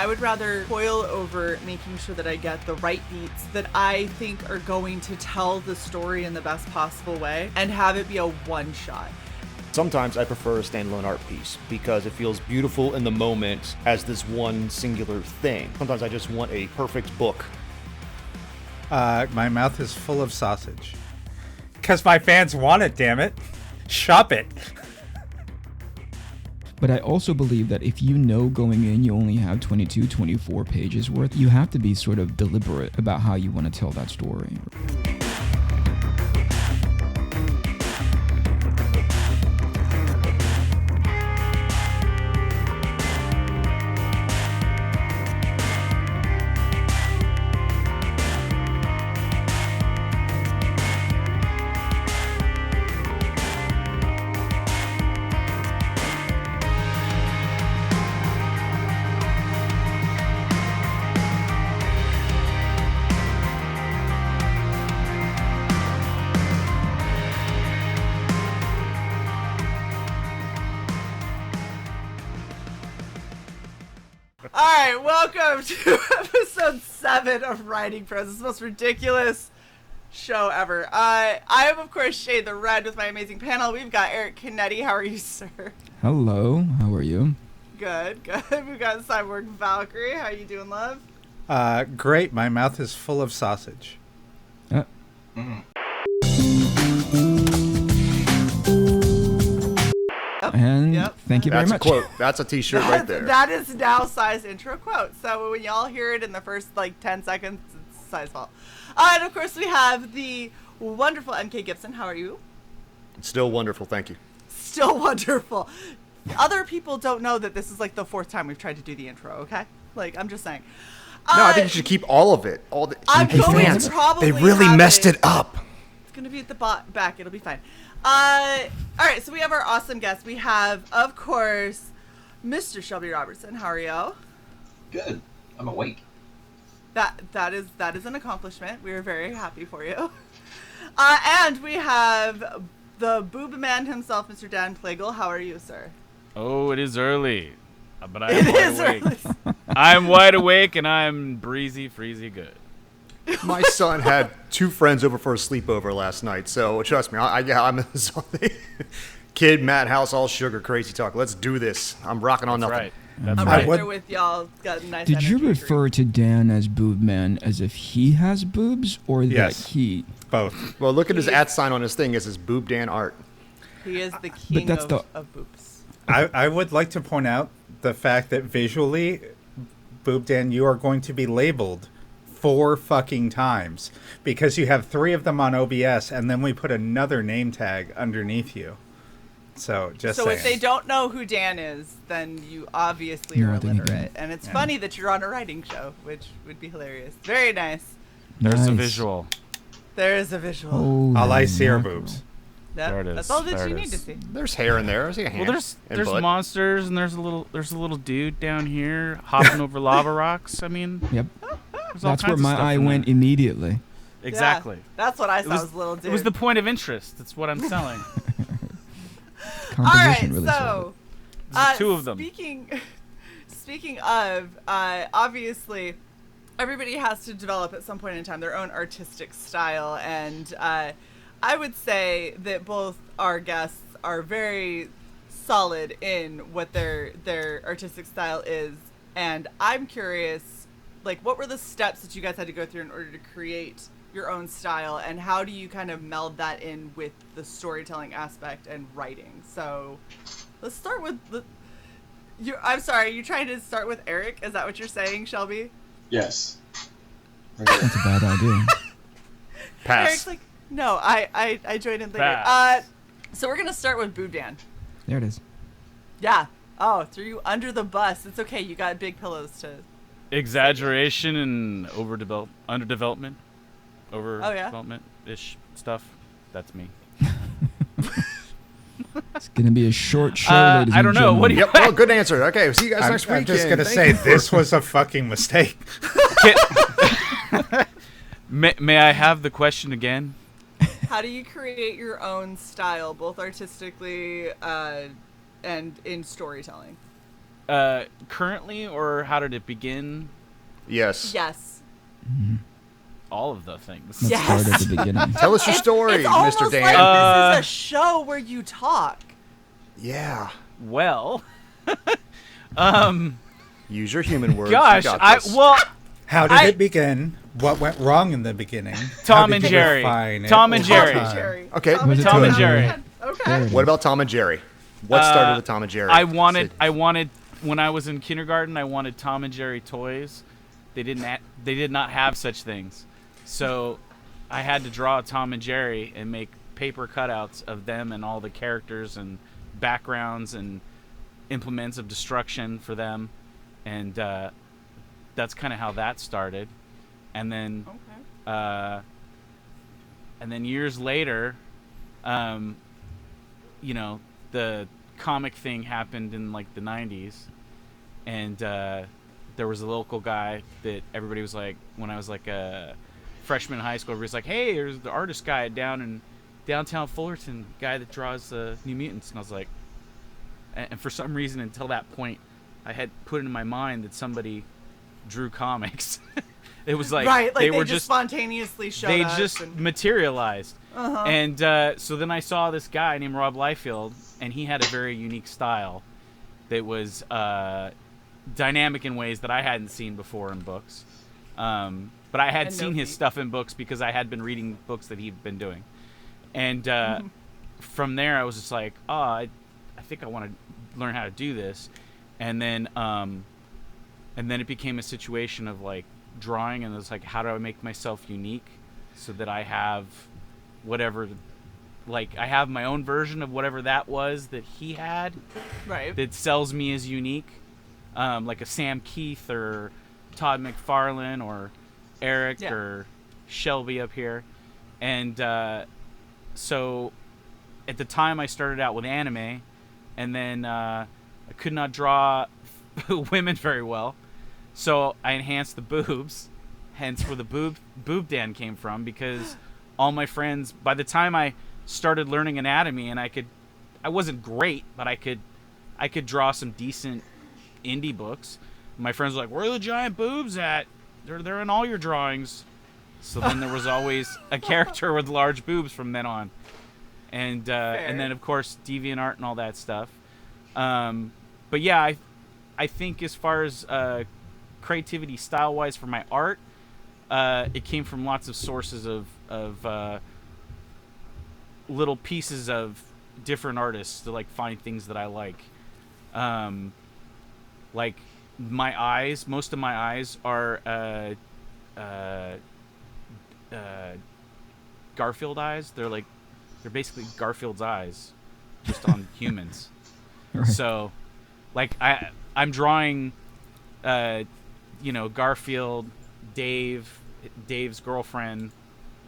I would rather toil over making sure that I get the right beats that I think are going to tell the story in the best possible way and have it be a one-shot. Sometimes I prefer a standalone art piece because it feels beautiful in the moment as this one singular thing. Sometimes I just want a perfect book. My mouth is full of sausage. Because my fans want it, damn it. Shop it. But I also believe that if you know going in you only have 22, 24 pages worth, you have to be sort of deliberate about how you want to tell that story. Alright, welcome to episode 7 of Writing Prose. It's the most ridiculous show ever. I am, of course, Shae the Red with my amazing panel. We've got Eric Canete. How are you, sir? Hello, how are you? Good, good. We've got Cyborg Valkyrie. How are you doing, love? Great. My mouth is full of sausage. And thank you very much. That's a quote. That's a t-shirt right there. That is now Cy's intro quote. So when y'all hear it in the first 10 seconds, it's Cy's fault. And of course we have the wonderful MK Gibson. How are you? It's still wonderful, thank you. Still wonderful. Other people don't know that this is the 4th time we've tried to do the intro, okay? I'm just saying. No, I think you should keep all of it. I'm going to probably they really have messed it up. It's going to be at the back. It'll be fine. All right, so we have our awesome guest. We have, of course, Mr. Shelby Robertson. How are you? Good. I'm awake. That is an accomplishment. We are very happy for you. And we have the boob man himself, Mr. Dan Plegel. How are you, sir? Oh, it is early, but I'm wide awake. I'm wide awake and I'm breezy, freezy good. My son had 2 friends over for a sleepover last night, so trust me, I'm in kid, Matt House, all sugar, crazy talk. Let's do this. I'm rocking on nothing. Right. That's I'm right. right there with y'all. Got a nice Did you energy refer to Dan as Boob Man as if he has boobs or Yes. that he... Both. Well, look at his @ sign on his thing. It says Boob Dan Art. He is the king that's of boobs. I would like to point out the fact that visually, Boob Dan, you are going to be labeled 4 fucking times because you have 3 of them on OBS and then we put another name tag underneath you. So just saying. If they don't know who Dan is, then you obviously No, are I think you illiterate. don't. And it's funny that you're on a writing show, which would be hilarious. Very nice. There's a Nice. visual. There is a visual. Oh, All I see are mackerel. boobs. Yep, There it is. that's all that There you it need to is. see. There's hair in there. I see a hand. Well, there's butt. monsters and there's a little dude down here hopping over lava rocks. I mean, Yep. there's all That's where kinds of my stuff eye in went there. immediately. Exactly. Yeah, that's what I saw was- was a little dude. It was the point of interest. That's what I'm selling. All right, Composition really sold so There's 2 of them. Speaking of, obviously, everybody has to develop at some point in time their own artistic style, and I would say that both our guests are very solid in what their artistic style is, and I'm curious, what were the steps that you guys had to go through in order to create your own style, and how do you kind of meld that in with the storytelling aspect and writing? So let's start with I'm sorry, you're trying to start with Eric? Is that what you're saying, Shelby? Yes. That's a bad idea. Pass. Eric's like, no, I joined in later. Pass. So we're gonna start with Boob Dan. There it is. Yeah. Oh, threw you under the bus. It's okay. You got big pillows to. Exaggeration and underdevelopment, overdevelopment-ish stuff. That's me. It's going to be a short show, ladies I and don't know. What do gentlemen. you? Yep. Well, good answer. Okay. See you guys next week. I'm just going to say this was a fucking mistake. May I have the question again? How do you create your own style, both artistically and in storytelling? Currently, or how did it begin? Yes. Yes. All of the things. Let's Yes. start at the beginning. Tell us your story, It's almost Mr. Dan. like this is a show where you talk. Yeah. Well, Use your human words. gosh, You got this. How did I- it begin? What went wrong in the beginning? Tom How and did you Jerry. refine it Tom and over Jerry. time? Jerry. Okay. Tom Was it Tom and Tom Jerry. Okay. There it What is. about Tom and Jerry? What started with Tom and Jerry? I wanted when I was in kindergarten. I wanted Tom and Jerry toys. They did not have such things, so I had to draw Tom and Jerry and make paper cutouts of them and all the characters and backgrounds and implements of destruction for them, and that's kind of how that started. And then years later, the comic thing happened in like the 90s, and there was a local guy that everybody was like, when I was like a freshman in high school, everybody's like, hey, there's the artist guy down in downtown Fullerton, guy that draws the New Mutants. And I was like, and for some reason until that point, I had put it in my mind that somebody drew comics. It was like, Right, like they they were just spontaneously showed they up. just and- materialized. Uh-huh. And so then I saw this guy named Rob Liefeld, and he had a very unique style that was dynamic in ways that I hadn't seen before in books. But I had And seen no his feet. stuff in books because I had been reading books that he'd been doing. And from there, I was just like, I think I want to learn how to do this. And then it became a situation of like drawing, and it was like, how do I make myself unique so that I have whatever, like I have my own version of whatever that was that he had right. that sells me as unique, like a Sam Keith or Todd McFarlane or Eric Yeah. or Shelby up here. And so at the time I started out with anime, and then I could not draw women very well, so I enhanced the boobs, hence where the boob Dan came from, because all my friends, by the time I started learning anatomy, and I wasn't great, but I could draw some decent indie books. My friends were like, where are the giant boobs at? They're in all your drawings. So then there was always a character with large boobs from then on. And then of course DeviantArt and all that stuff. But yeah, I think as far as creativity style wise for my art, it came from lots of sources of little pieces of different artists to like find things that I like. Like my eyes, most of my eyes are Garfield eyes. They're basically Garfield's eyes, just on humans. Right. So, like I'm drawing, Garfield, Dave's girlfriend,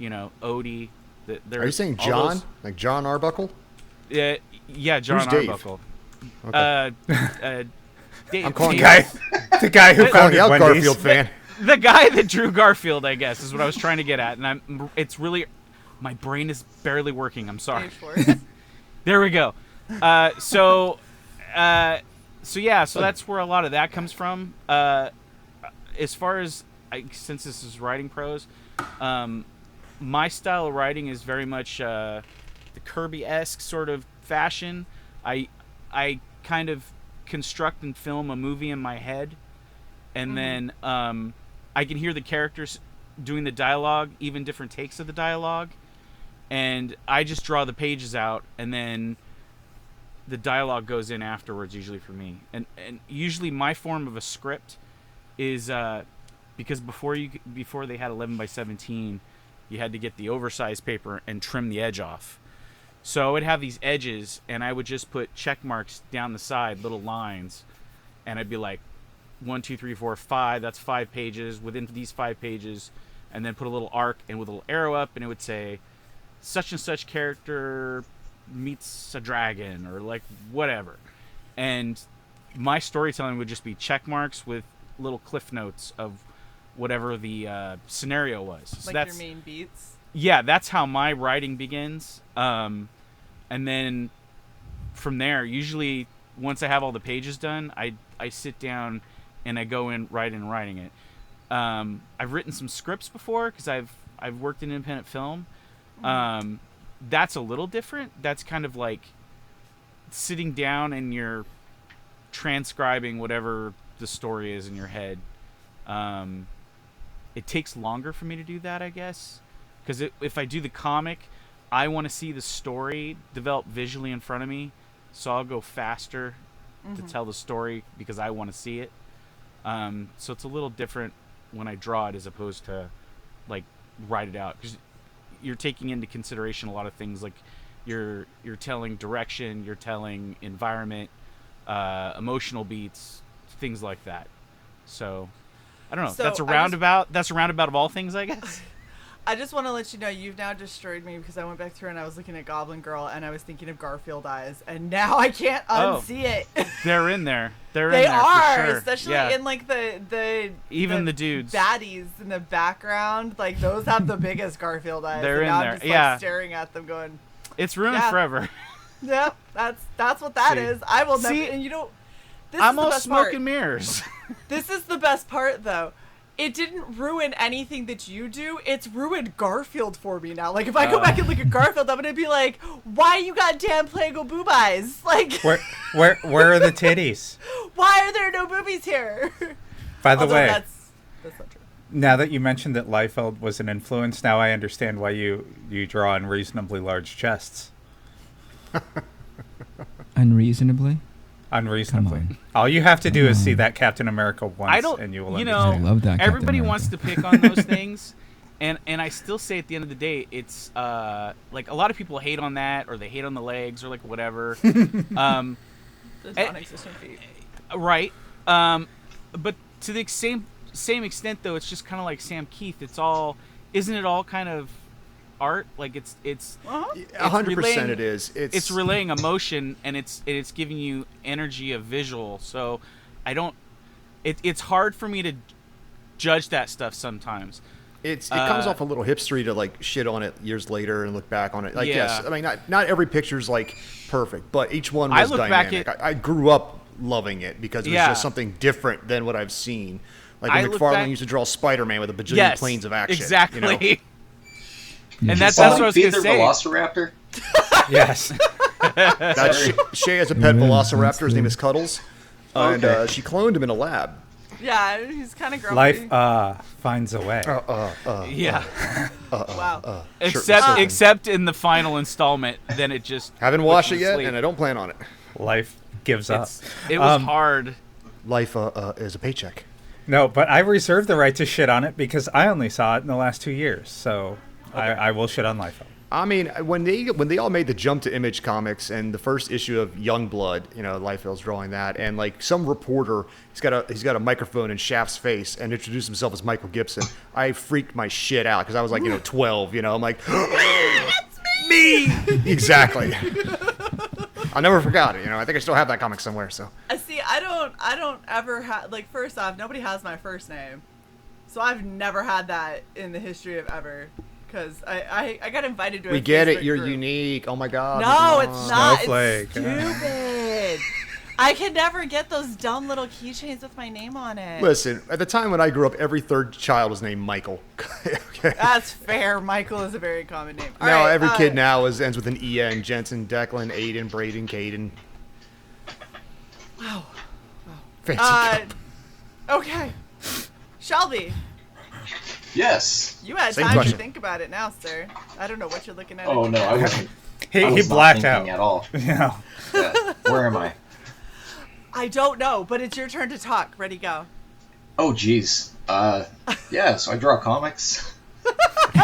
Odie. Are you saying all John? those- Like John Arbuckle? yeah, John Who's Dave? Arbuckle. Okay. Dave, I'm calling Dave- The guy who calling founded you out, Wendy's. Garfield fan. the guy that drew Garfield, I guess, is what I was trying to get at, and it's really, my brain is barely working. I'm sorry. There we go. So that's where a lot of that comes from. As far as since this is writing prose, my style of writing is very much the Kirby-esque sort of fashion. I kind of construct and film a movie in my head, and then I can hear the characters doing the dialogue, even different takes of the dialogue, and I just draw the pages out, and then the dialogue goes in afterwards, usually for me. And usually my form of a script is because before they had 11 by 17, you had to get the oversized paper and trim the edge off. So I would have these edges, and I would just put check marks down the side, little lines, and I'd be like, 1, 2, 3, 4, 5. That's 5 pages within these 5 pages, and then put a little arc and with a little arrow up, and it would say, such and such character meets a dragon, or like whatever. And my storytelling would just be check marks with little cliff notes of whatever the scenario was. So Like that's your main beats. yeah, that's how my writing begins. And then from there, usually once I have all the pages done, I I sit down and I go in writing it. I've written some scripts before because I've worked in independent film. That's a little different. That's kind of like sitting down and you're transcribing whatever the story is in your head. It takes longer for me to do that, I guess, because if I do the comic, I want to see the story develop visually in front of me, so I'll go faster to tell the story because I want to see it. So it's a little different when I draw it as opposed to like write it out, because you're taking into consideration a lot of things, like you're telling direction, you're telling environment, emotional beats, things like that. So I don't know. So That's a roundabout of all things, I guess. I just want to let you know you've now destroyed me, because I went back through and I was looking at Goblin Girl and I was thinking of Garfield eyes, and now I can't unsee it. They're in there. They in there are, for sure. especially in like the even the dudes baddies in the background. Like those have the biggest Garfield eyes. They're and in now there. I'm just Yeah. like staring at them, going, It's ruined Yeah. forever. "Yeah, that's what that See. is." I will never. See, And you know, this I'm is the all best smoke part. and mirrors. This is the best part, though. It didn't ruin anything that you do. It's ruined Garfield for me now. Like, if I go back and look at Garfield, I'm gonna be like, "Why you got damn Plegel boob eyes? Like, Where are the titties? why are there no boobies here?" By the Although way, that's not true. now that you mentioned that Liefeld was an influence, now I understand why you draw unreasonably large chests. Unreasonably? Unreasonably. Come on. All you have to do is see on. that Captain America once, I don't, and you will you understand. know, I love that Captain everybody America. wants to pick on those things, and I still say at the end of the day, it's like a lot of people hate on that, or they hate on the legs, or like whatever. The non-existent feet. Right. But to the same extent, though, it's just kind of like Sam Keith. Isn't it all kind of art? Like it's 100% it is. It's relaying emotion, and it's giving you energy of visual. So it's hard for me to judge that stuff sometimes. It comes off a little hipstery to like shit on it years later and look back on it. Like, Yeah. yes, I mean, not every picture's like perfect, but each one I was look back dynamic. I grew up loving it because it was Yeah. just something different than what I've seen. Like I when look McFarlane back- used to draw Spider-Man with a bajillion Yes, planes of action. exactly. You know? And that's what I was feed gonna their say. Velociraptor. Yes. That's Shae has a pet Yeah, velociraptor. that's His name good. is Cuddles. Okay. And she cloned him in a lab. Yeah, he's kind of grumpy. Life finds a way. Yeah. Wow. Except in the final installment, then it just Haven't puts watched you it to yet, sleep. and I don't plan on it. Life gives up. It was hard. Life is a paycheck. No, but I reserve the right to shit on it because I only saw it in the last 2 years, so I will shit on Liefeld. I mean, when they all made the jump to Image Comics and the first issue of Youngblood, you know, Liefeld's drawing that, and like some reporter, he's got a microphone in Shaft's face and introduced himself as Michael Gibson. I freaked my shit out because I was like, 12, I'm like, that's me. Exactly. I never forgot it. I think I still have that comic somewhere. So. See, I don't ever have, like, first off, nobody has my first name, so I've never had that in the history of ever. Because I got invited to a We get it. Facebook You're group. unique. Oh my God. No, it's not. Snowflake. It's stupid. I can never get those dumb little keychains with my name on it. Listen, at the time when I grew up, every third child was named Michael. Okay. That's fair. Michael is a very common name. All Now right, every kid now ends with an E-N. Jensen, Declan, Aiden, Braden, Caden. Wow. Fancy. Okay. Shelby, Yes. you had Same time question. to think about it now, sir. I don't know what you're looking at. Oh no, I wasn't. I He was not blacked thinking out. at all. Yeah. Yeah. Where am I? I don't know, but it's your turn to talk. Ready, go. Oh geez. Yeah. So I draw comics. You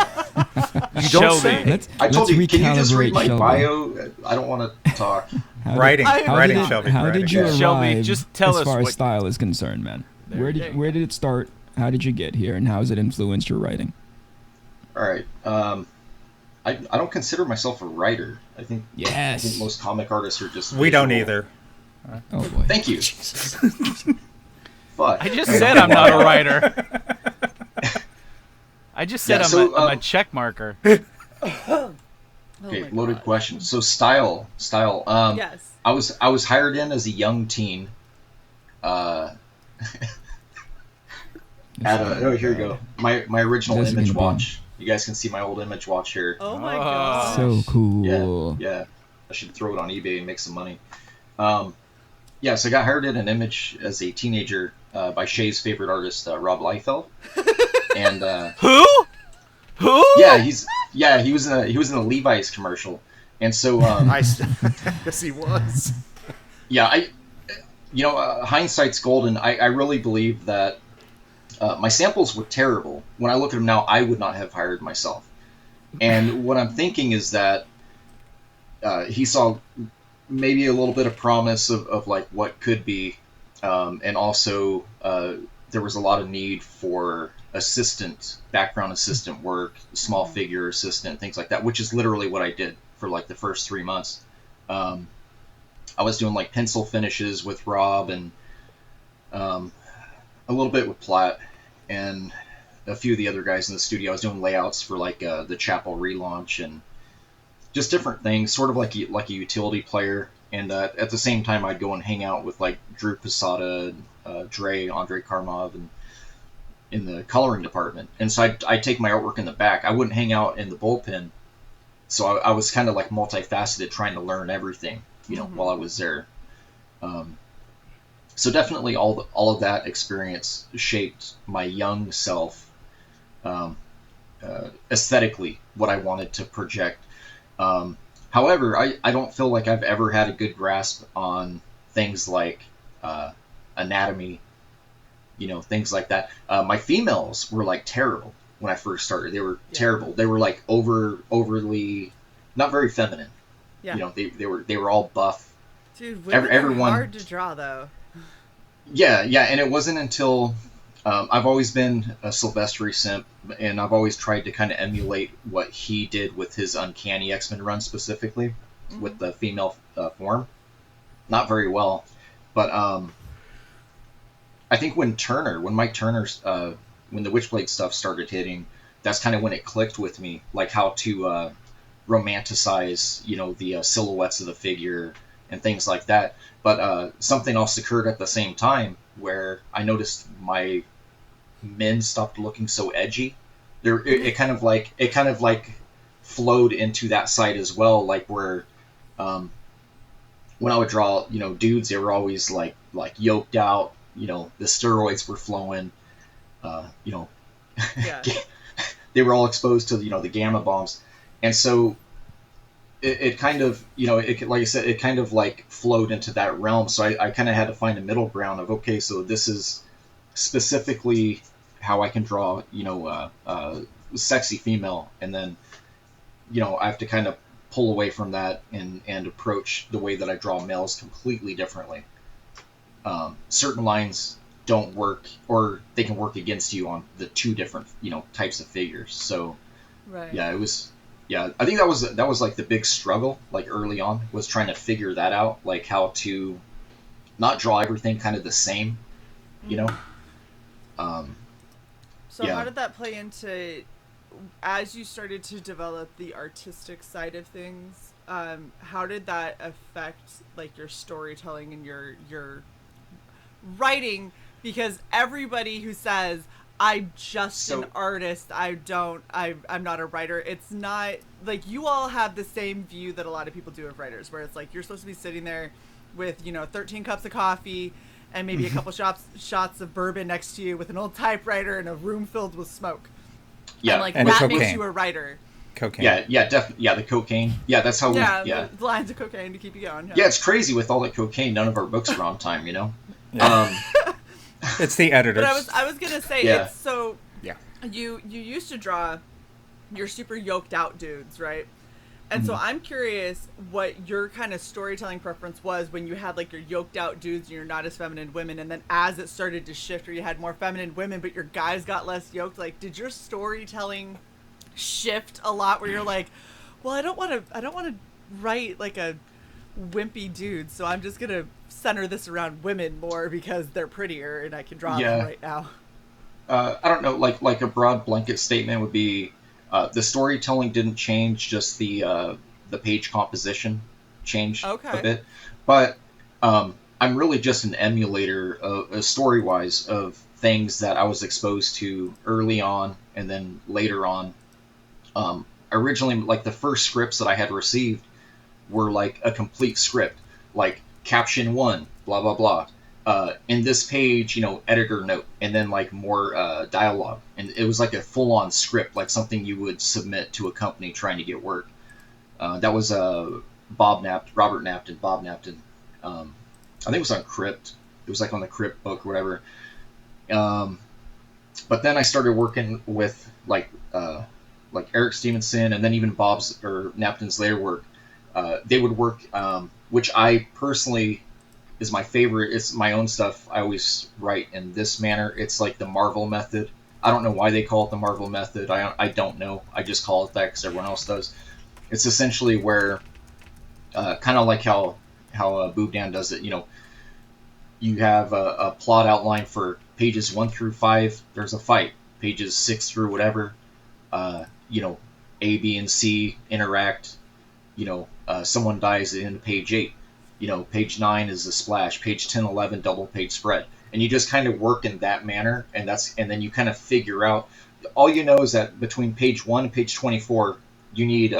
don't Shelby. say. I told let's you. Can you just read recalibrate my Shelby. bio? I don't want to talk. Writing, How writing, did it- Shelby. How writing. did you arrive Shelby, just tell as us far as what- style is concerned, man? There you go. Where did it start? How did you get here? And how has it influenced your writing? All right. I don't consider myself a writer. I think Yes. most comic artists are just. We don't visual. either. Oh boy. Thank you. But I just said I'm not a writer. I just said Yeah, I'm a check marker. Okay, Oh my loaded God. question. So style. Yes. I was hired in as a young teen, uh, here you go. My original This is Image gonna be- watch. You guys can see my old Image watch here. Oh my Oh. god. So cool. Yeah. I should throw it on eBay and make some money. Yeah, so I got hired at an Image as a teenager by Shae's favorite artist, Rob Liefeld. And Who? yeah, he was in a Levi's commercial. And so Yes, he was. yeah, hindsight's golden. I really believe that my samples were terrible. When I look at them now, I would not have hired myself. And what I'm thinking is that he saw maybe a little bit of promise of like what could be, and also there was a lot of need for background assistant work, small figure assistant, things like that, which is literally what I did for like the first 3 months. I was doing like pencil finishes with Rob and a little bit with Platt and a few of the other guys in the studio. I was doing layouts for like the Chapel relaunch and just different things, sort of like a utility player. And at the same time, I'd go and hang out with like Drew Posada, Andre Karmov, and in the coloring department. And so I'd take my artwork in the back. I wouldn't hang out in the bullpen. So I was kind of like multifaceted, trying to learn everything, while I was there. So definitely all of that experience shaped my young self, aesthetically, what I wanted to project. However, I don't feel like I've ever had a good grasp on things like anatomy, things like that. My females were like terrible when I first started. They were terrible. They were like overly, not very feminine. Yeah. They were all buff. Dude, women everyone are hard to draw though. Yeah, and it wasn't until I've always been a Silvestri simp, and I've always tried to kind of emulate what he did with his Uncanny X-Men run specifically, with the female form. Not very well, but I think when Mike Turner's, when the Witchblade stuff started hitting, that's kind of when it clicked with me, like how to romanticize, the silhouettes of the figure and things like that. But something else occurred at the same time where I noticed my men stopped looking so edgy. It kind of like flowed into that side as well, like where when I would draw, dudes, they were always like yoked out, the steroids were flowing, Yeah. they were all exposed to, the gamma bombs. And so it kind of, like I said, it kind of like flowed into that realm. So I kind of had to find a middle ground of, okay, so this is specifically how I can draw, sexy female. And then, I have to kind of pull away from that and approach the way that I draw males completely differently. Certain lines don't work, or they can work against you on the two different, types of figures. So Right. yeah, I think that was like the big struggle, like early on, was trying to figure that out, like how to not draw everything kind of the same, So yeah. how did that play into, as you started to develop the artistic side of things, how did that affect like your storytelling and your writing? Because everybody who says, I'm just an artist, I'm not a writer, it's not, like, you all have the same view that a lot of people do of writers, where it's like, you're supposed to be sitting there with, 13 cups of coffee and maybe a couple shots of bourbon next to you with an old typewriter and a room filled with smoke. Yeah, And, like, and that cocaine. makes you a writer. Cocaine. Yeah, definitely. Yeah, the cocaine. Yeah, that's how The lines of cocaine to keep you going. Yeah, it's crazy with all that cocaine. None of our books were on time, Yeah. It's the editors. But I was gonna say, Yeah. it's so. Yeah. You used to draw your super yoked out dudes, right? And so I'm curious what your kind of storytelling preference was when you had like your yoked out dudes and you're not as feminine women, and then as it started to shift, or you had more feminine women but your guys got less yoked. Like, did your storytelling shift a lot? Where you're like, well, I don't want to write like a wimpy dude, so I'm just gonna center this around women more because they're prettier and I can draw them right now. I don't know, like a broad blanket statement would be, the storytelling didn't change, just the page composition changed a bit. But I'm really just an emulator, story-wise, of things that I was exposed to early on and then later on. Originally, like the first scripts that I had received were like a complete script, like caption 1, blah blah blah. In this page, editor note, and then like more dialogue, and it was like a full-on script, like something you would submit to a company trying to get work. That was Robert Napton, Bob Napton. I think it was on Crypt. It was like on the Crypt book or whatever. But then I started working with like Eric Stevenson, and then even Bob's or Napton's later work. They would work, which I personally is my favorite. It's my own stuff. I always write in this manner. It's like the Marvel method. I don't know why they call it the Marvel method. I don't know. I just call it that because everyone else does. It's essentially where, kind of like how Boob Dan does it. You have a plot outline for pages 1 through 5. There's a fight. Pages 6 through whatever, A, B, and C interact. Someone dies at the end of page 8. Page 9 is a splash. Page 10, 11, double page spread. And you just kind of work in that manner, and then you kind of figure out. All you know is that between page 1 and page 24, you need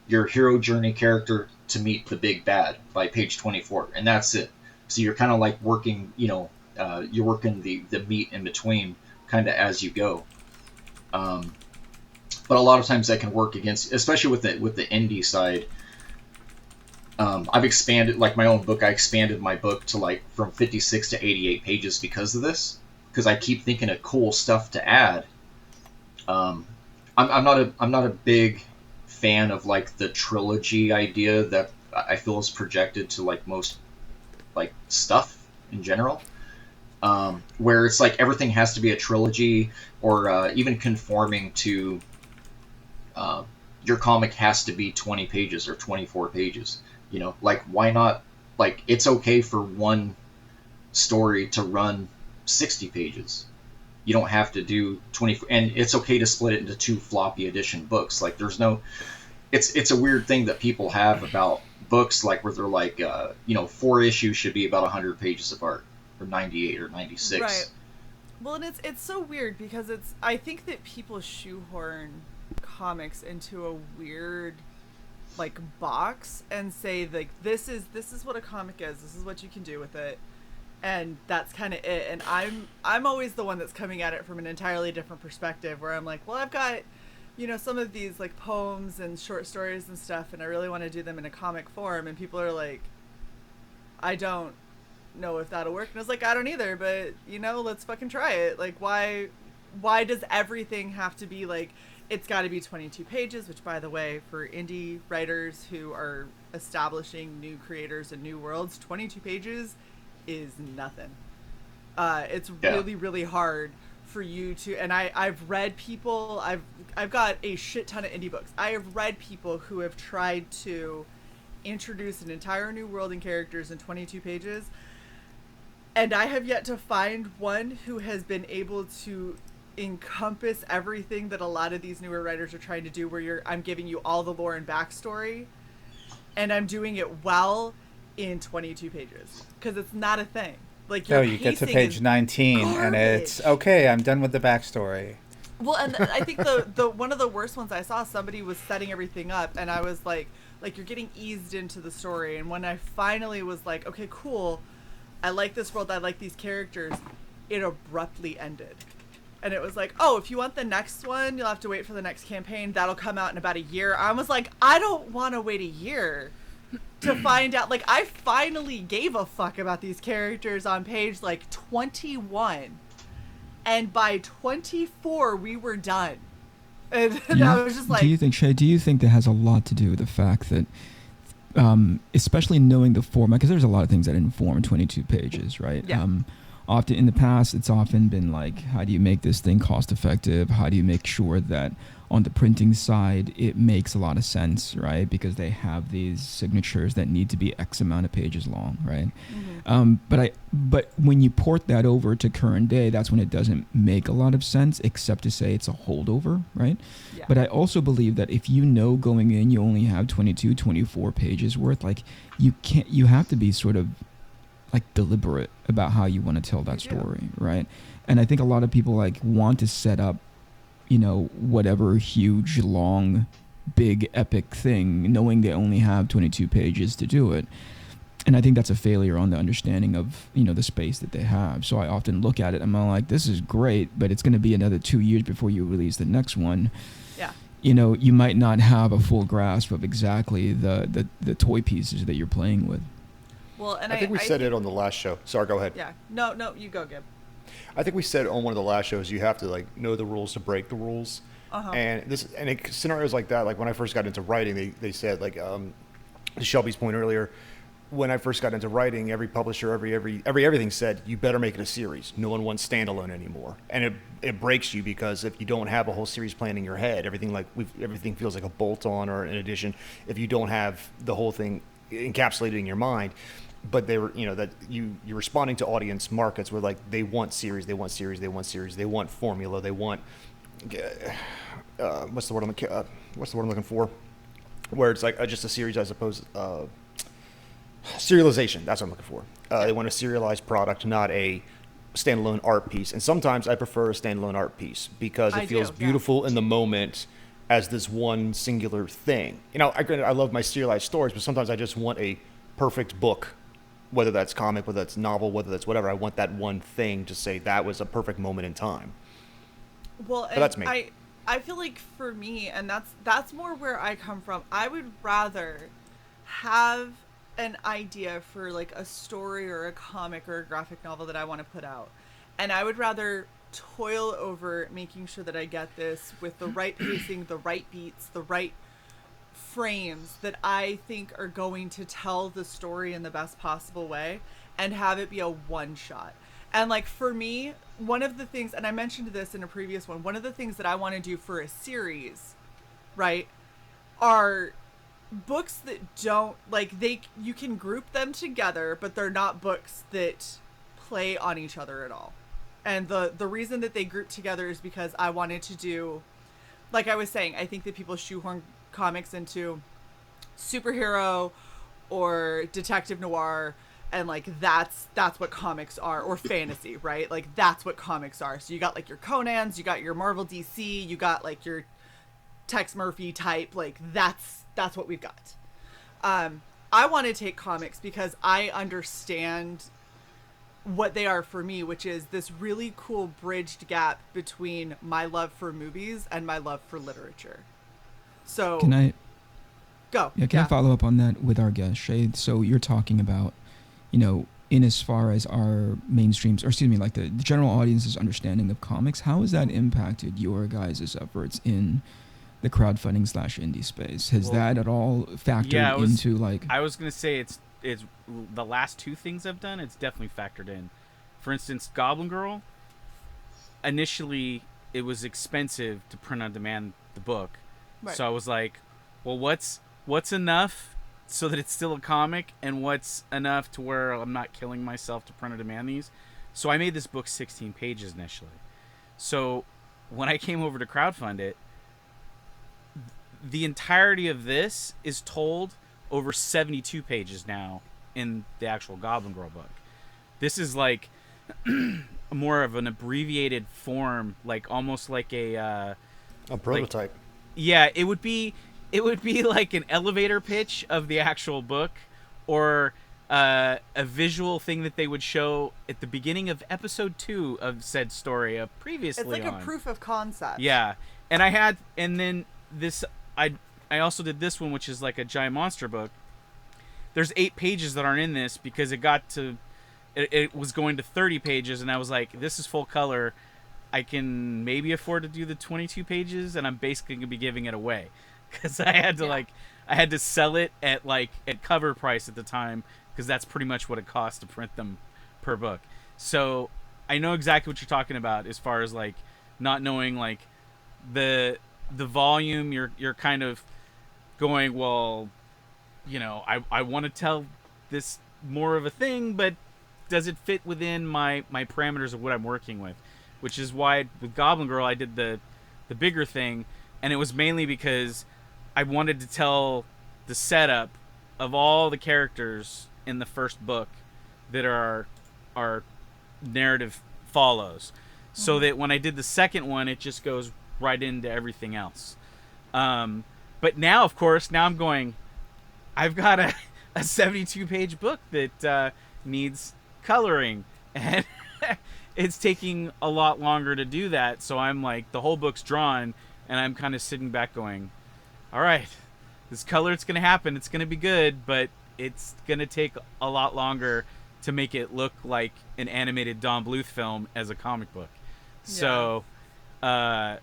your hero journey character to meet the big bad by page 24, and that's it. So you're kind of like working, you're working the meat in between kind of as you go. But a lot of times that can work against, especially with the indie side. I've expanded, like my own book, I expanded my book to like from 56 to 88 pages because of this, because I keep thinking of cool stuff to add. I'm not a big fan of like the trilogy idea that I feel is projected to like most like stuff in general, where it's like everything has to be a trilogy, or even conforming to your comic has to be 20 pages or 24 pages. Like why not? Like it's okay for one story to run 60 pages. You don't have to do 20, and it's okay to split it into 2 floppy edition books. Like there's no, it's a weird thing that people have about books, like where they're like, 4 issues should be about 100 pages of art, or 98 or 96. Right. Well, and it's so weird because I think that people shoehorn comics into a weird like box and say like this is what a comic is, this is what you can do with it, and that's kind of it. And I'm always the one that's coming at it from an entirely different perspective, where I'm like, well, I've got some of these like poems and short stories and stuff, and I really want to do them in a comic form, and people are like, I don't know if that'll work. And I was like, I don't either, but let's fucking try it. Like why does everything have to be like, it's got to be 22 pages, which, by the way, for indie writers who are establishing new creators and new worlds, 22 pages is nothing. It's really, really hard for you to, and I've read people, I've got a shit ton of indie books. I have read people who have tried to introduce an entire new world and characters in 22 pages, and I have yet to find one who has been able to encompass everything that a lot of these newer writers are trying to do, where I'm giving you all the lore and backstory, and I'm doing it well in 22 pages, because it's not a thing. Like you get to page 19 and it's okay, I'm done with the backstory. Well, and I think the one of the worst ones I saw, somebody was setting everything up, and I was like you're getting eased into the story, and when I finally was like, okay, cool, I like this world, I like these characters, it abruptly ended. And it was like, oh, if you want the next one, you'll have to wait for the next campaign. That'll come out in about a year. I was like, I don't want to wait a year to find out. Like, I finally gave a fuck about these characters on page, like, 21. And by 24, we were done. And I was just like... Do you think, Shae, that has a lot to do with the fact that, especially knowing the format, because there's a lot of things that inform 22 pages, right? Yeah. Often in the past, it's often been like, how do you make this thing cost effective? How do you make sure that on the printing side, it makes a lot of sense, right? Because they have these signatures that need to be X amount of pages long, right? Mm-hmm. But when you port that over to current day, that's when it doesn't make a lot of sense, except to say it's a holdover, right? Yeah. But I also believe that if going in, you only have 22, 24 pages worth, like you have to be sort of like deliberate about how you want to tell that You do. story, right? And I think a lot of people like want to set up, you know, whatever huge, long, big, epic thing, knowing they only have 22 pages to do it. And I think that's a failure on the understanding of, you know, the space that they have. So I often look at it and I'm like, this is great, but it's going to be another 2 years before you release the next one. Yeah. You know, you might not have a full grasp of exactly the toy pieces that you're playing with. Well, and I think we said it on the last show. Sorry, go ahead. Yeah. No, you go, Gib. I think we said on one of the last shows you have to like know the rules to break the rules. And scenarios like that, like when I first got into writing, they said like to Shelby's point earlier, when I first got into writing, every publisher, everything said you better make it a series. No one wants standalone anymore, and it breaks you because if you don't have a whole series plan in your head, everything feels like a bolt-on or an addition. If you don't have the whole thing encapsulated in your mind, but they were, you know, that you're responding to audience markets where like they want series, they want formula, they want what's the word I'm looking for? Where it's like just a series as opposed serialization. That's what I'm looking for. They want a serialized product, not a standalone art piece. And sometimes I prefer a standalone art piece because it feels beautiful in the moment as this one singular thing. You know, I love my serialized stories, but sometimes I just want a perfect book, whether that's comic, whether that's novel, whether that's whatever. I want that one thing to say that was a perfect moment in time. Well, but that's me. I feel like for me, and that's more where I come from, I would rather have an idea for like a story or a comic or a graphic novel that I want to put out, and I would rather toil over making sure that I get this with the right pacing, the right beats, the right frames that I think are going to tell the story in the best possible way, and have it be a one shot. And like for me, one of the things, and I mentioned this in a previous one, one of the things that I want to do for a series, right, are books that don't like you can group them together, but they're not books that play on each other at all. And the reason that they group together is because I wanted to do, like I was saying, I think that people shoehorn comics into superhero or detective noir, and like that's what comics are, or fantasy, right? Like that's what comics are. So you got like your Conans, you got your Marvel DC, you got like your Tex Murphy type, like that's what we've got. I want to take comics because I understand what they are for me, which is this really cool bridged gap between my love for movies and my love for literature. So Can I go? Yeah, can I follow up on that with our guest, Shae? So you're talking about, you know, in as far as our mainstreams, or excuse me, like the general audience's understanding of comics, how has that impacted your guys' efforts in the crowdfunding / indie space? Has that at all factored into like? I was gonna say it's the last two things I've done. It's definitely factored in. For instance, Goblin Girl. Initially, it was expensive to print on demand the book, right. So I was like, well, what's enough so that it's still a comic, and what's enough to where I'm not killing myself to print on demand these. So I made this book 16 pages initially. So when I came over to crowdfund it, the entirety of this is told over 72 pages now in the actual Goblin Girl book. This is like more of an abbreviated form, like almost like a prototype. Like, yeah, it would be like an elevator pitch of the actual book, or a visual thing that they would show at the beginning of episode 2 of said story of previously. It's like a proof of concept. Yeah, and then this. I also did this one, which is like a giant monster book. There's 8 pages that aren't in this because it was going to 30 pages, and I was like, this is full color. I can maybe afford to do the 22 pages, and I'm basically gonna be giving it away because I had to sell it at cover price at the time, because that's pretty much what it costs to print them per book. So I know exactly what you're talking about as far as like not knowing like the volume. You're kind of going, well, you know, I want to tell this more of a thing, but does it fit within my parameters of what I'm working with? Which is why with Goblin Girl I did the bigger thing, and it was mainly because I wanted to tell the setup of all the characters in the first book that our narrative follows, so that when I did the second one, it just goes right into everything else. But now, of course, I'm going, I've got a 72-page book that needs coloring, and it's taking a lot longer to do that. So I'm like, the whole book's drawn, and I'm kind of sitting back going, all right, this color, it's going to happen. It's going to be good, but it's going to take a lot longer to make it look like an animated Don Bluth film as a comic book. Yeah. So I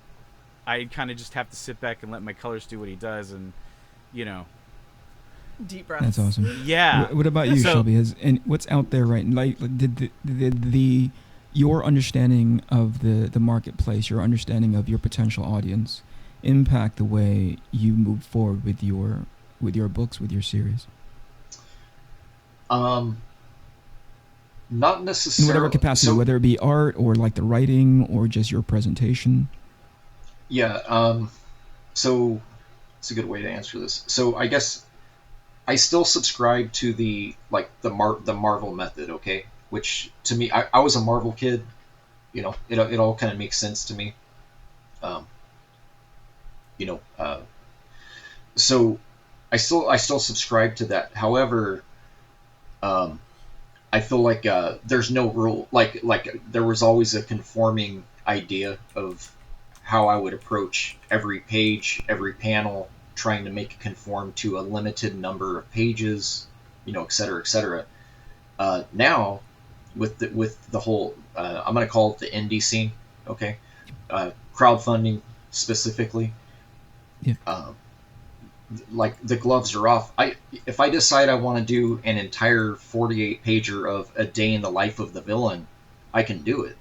kind of just have to sit back and let my colors do what he does, and, you know. Deep breaths. That's awesome. Yeah. What about you, Shelby? And what's out there right now? Like, did your understanding of the marketplace, your understanding of your potential audience, impact the way you move forward with your books, with your series? Not necessarily. In whatever capacity, whether it be art or like the writing or just your presentation. Yeah. So it's a good way to answer this. So I guess I still subscribe to the Marvel method, okay? Which to me, I was a Marvel kid. You know, it all kind of makes sense to me. So I still subscribe to that. However, I feel like there's no rule. Like there was always a conforming idea of how I would approach every page, every panel, trying to make it conform to a limited number of pages, you know, et cetera, et cetera. Now, with the whole, I'm going to call it the indie scene, okay? Crowdfunding specifically. Yeah. Like the gloves are off. If I decide I want to do an entire 48-pager of a day in the life of the villain, I can do it.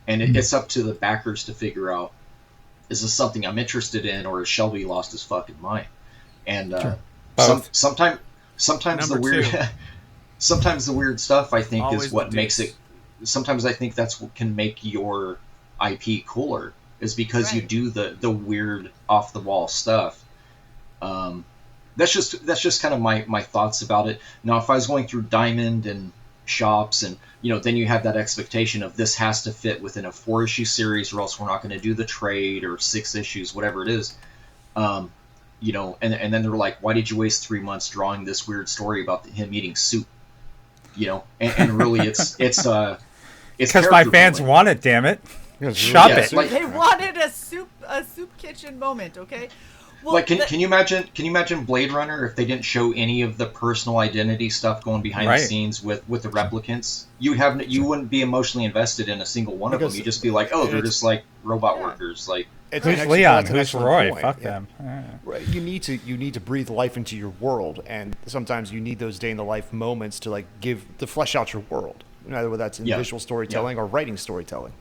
And it's up to the backers to figure out, is this something I'm interested in, or has Shelby lost his fucking mind? And sometimes the weird sometimes the weird stuff, I think, always is what makes it. Sometimes I think that's what can make your IP cooler, is because you do the weird off the wall stuff. That's just kind of my thoughts about it. Now, if I was going through Diamond and shops, and you know, then you have that expectation of this has to fit within a 4-issue series, or else we're not going to do the trade, or 6 issues, whatever it is. You know, and then they're like, why did you waste 3 months drawing this weird story about him eating soup? You know, and really it's because my fans want it. Damn it, shop it. Like, they wanted a soup kitchen moment. Okay. Well, like, can you imagine Blade Runner if they didn't show any of the personal identity stuff going behind the scenes with the replicants? You wouldn't be emotionally invested in a single one of them. You'd just be like, oh, they're just like robot workers. Like, who's Leon? Who's Roy? Point. Fuck them. Right. You need to breathe life into your world, and sometimes you need those day in the life moments to flesh out your world. Whether that's in visual storytelling or writing storytelling.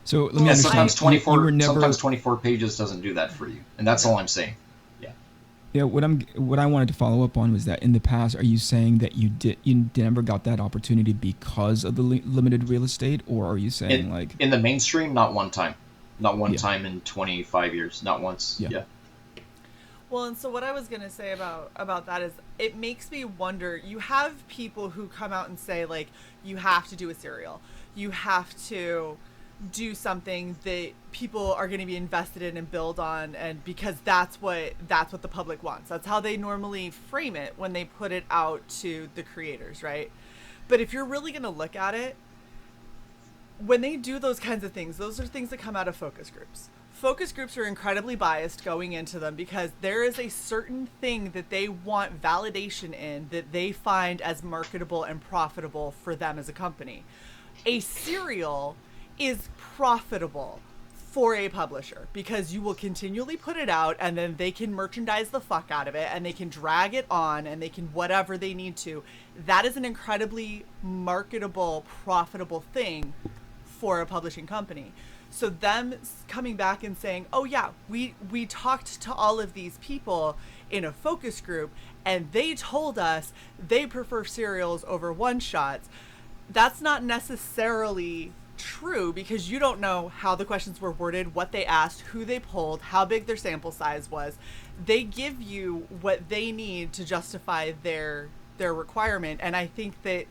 So let me sometimes 24 pages doesn't do that for you, and that's all I'm saying. Yeah. What I wanted to follow up on was that in the past, are you saying that you never got that opportunity because of the limited real estate, or are you saying in the mainstream, not one time in 25 years, not once. Yeah. Well, and so what I was going to say about that is, it makes me wonder, you have people who come out and say, like, you have to do a serial, you have to do something that people are going to be invested in and build on, and because that's what the public wants. That's how they normally frame it when they put it out to the creators, right? But if you're really going to look at it, when they do those kinds of things, those are things that come out of focus groups. Focus groups are incredibly biased going into them because there is a certain thing that they want validation in that they find as marketable and profitable for them as a company. A serial is profitable for a publisher because you will continually put it out, and then they can merchandise the fuck out of it, and they can drag it on, and they can whatever they need to. That is an incredibly marketable, profitable thing for a publishing company. So them coming back and saying, oh yeah, we talked to all of these people in a focus group, and they told us they prefer serials over one-shots. That's not necessarily true, because you don't know how the questions were worded, what they asked, who they polled, how big their sample size was. They give you what they need to justify their requirement, and I think that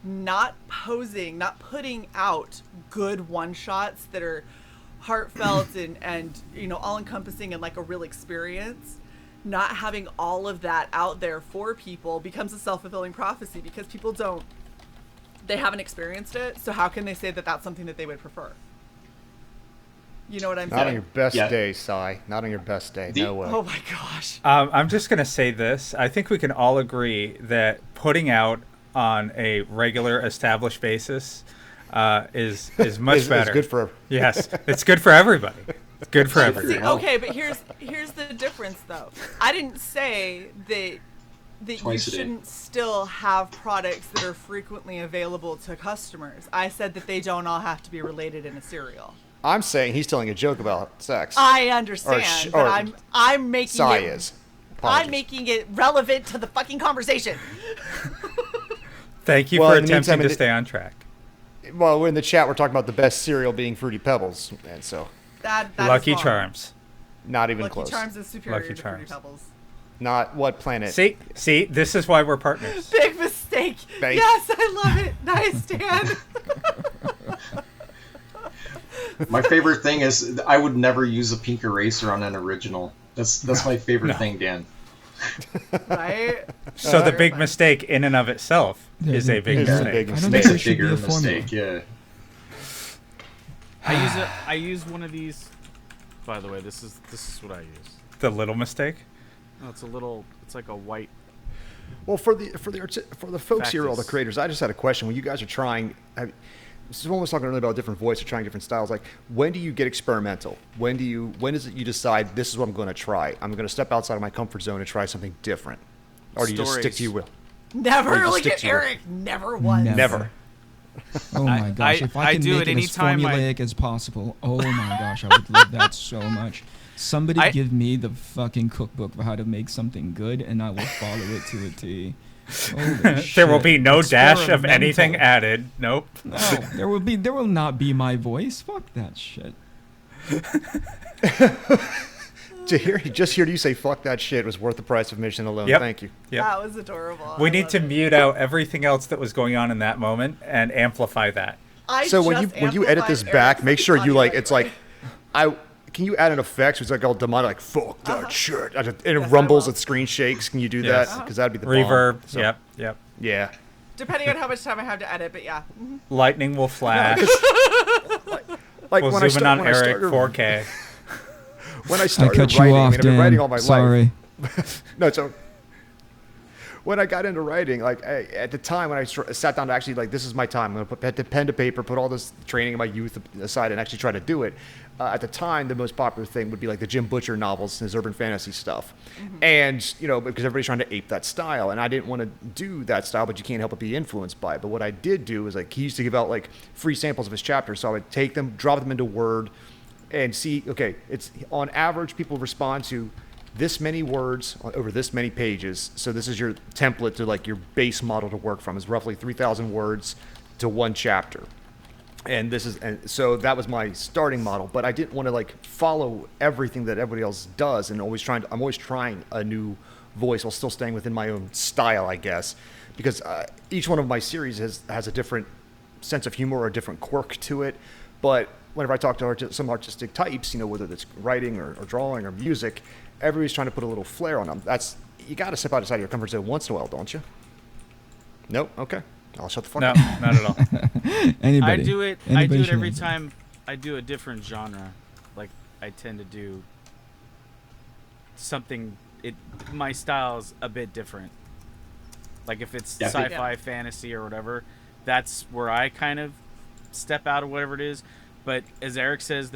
not putting out good one-shots that are heartfelt and all-encompassing and like a real experience, not having all of that out there for people becomes a self-fulfilling prophecy, because people they haven't experienced it, so how can they say that that's something that they would prefer? You know what I'm saying? Not on your best Yeah. day, Sai. Not on your best day. No way. Oh my gosh. I'm just going to say this. I think we can all agree that putting out on a regular established basis is much better. It's good for. Yes, it's good for everybody. It's good for See, everybody. okay, but here's the difference though. I didn't say that you Twice a day. shouldn't still have products that are frequently available to customers. I said that they don't all have to be related in a serial. I'm saying he's telling a joke about sex. I understand, but I'm making Sai it. is. I'm Apologies. making it relevant to the fucking conversation. Thank you Well, for in the attempting meantime, to stay on track. Well, we're in the chat. We're talking about the best cereal being Fruity Pebbles, and so That Lucky is wrong. Charms. not even Lucky close. Charms is superior Lucky to Fruity Charms. Pebbles. Not what planet? See, this is why we're partners. Big mistake. Thank- Yes, I love it. Nice, Dan. My favorite thing is I would never use a pink eraser on an original. That's my favorite thing, Dan. Right? So the Very big fun. mistake in and of itself is a big It is a mistake. big I don't mistake. think Makes there a should be bigger a formula. mistake. Yeah. I use one of these. By the way, this is what I use. The little mistake. No, it's like a white. Well, for the folks here, all the Factus. creators, I just had a question. When you guys are trying, someone was talking earlier about different voices, trying different styles. Like, when do you get experimental? When is it you decide this is what I'm going to try? I'm going to step outside of my comfort zone and try something different, or do you just stick to your will? Never. Or you Look stick at to your- Eric. Never once. Never. Oh my gosh! If I I can do make it it as anytime I- formulaic as possible, oh my gosh, I would love that so much. Somebody I- give me the fucking cookbook for how to make something good, and I will follow it to a T. Holy There will shit. be no dash of anything Experimental. added. Nope. No, there will not be my voice. Fuck that shit. Just hear you say "fuck that shit" was worth the price of admission alone. Yep. Thank you. Yep. That was adorable. We I need love to it. mute out everything else that was going on in that moment and amplify that. So when you edit this back, make sure you like it's like, can you add an effect? So it's like all demonic, like "fuck that shit," and it Yes, I rumbles, will. the screen shakes. Can you do Yes. that? Because that'd be the bomb. Reverb. So, Yep. Yeah. Depending on how much time I have to edit, but yeah. Mhm. Lightning will flash. Like We'll when I zoom in on when I Eric started, 4K. when I I started cut you writing, off, I've been writing all my Dan. Sorry. life. No, so when I got into writing, like at the time when I sat down to actually like, this is my time. I'm gonna put pen to paper, put all this training in my youth aside, and actually try to do it. At the time, the most popular thing would be like the Jim Butcher novels and his urban fantasy stuff, and because everybody's trying to ape that style, and I didn't want to do that style, but you can't help but be influenced by it. But what I did do is like he used to give out like free samples of his chapters, so I would take them, drop them into Word, and see. Okay, it's on average people respond to this many words over this many pages. So this is your template to like your base model to work from is roughly 3,000 words to one chapter. And so that was my starting model, but I didn't want to like follow everything that everybody else does, and I'm always trying a new voice while still staying within my own style, I guess, because each one of my series has a different sense of humor or a different quirk to it. But whenever I talk to some artistic types, whether it's writing or drawing or music, everybody's trying to put a little flair on them. You got to step outside of your comfort zone once in a while, don't you? Nope. Okay. I'll shut the fuck No, up. not at all. Anybody? I do it Anybody should every answer. time I do a different genre. Like I tend to do something. My style's a bit different. Like if it's Yeah. sci-fi, fantasy, or whatever, that's where I kind of step out of whatever it is. But as Eric says,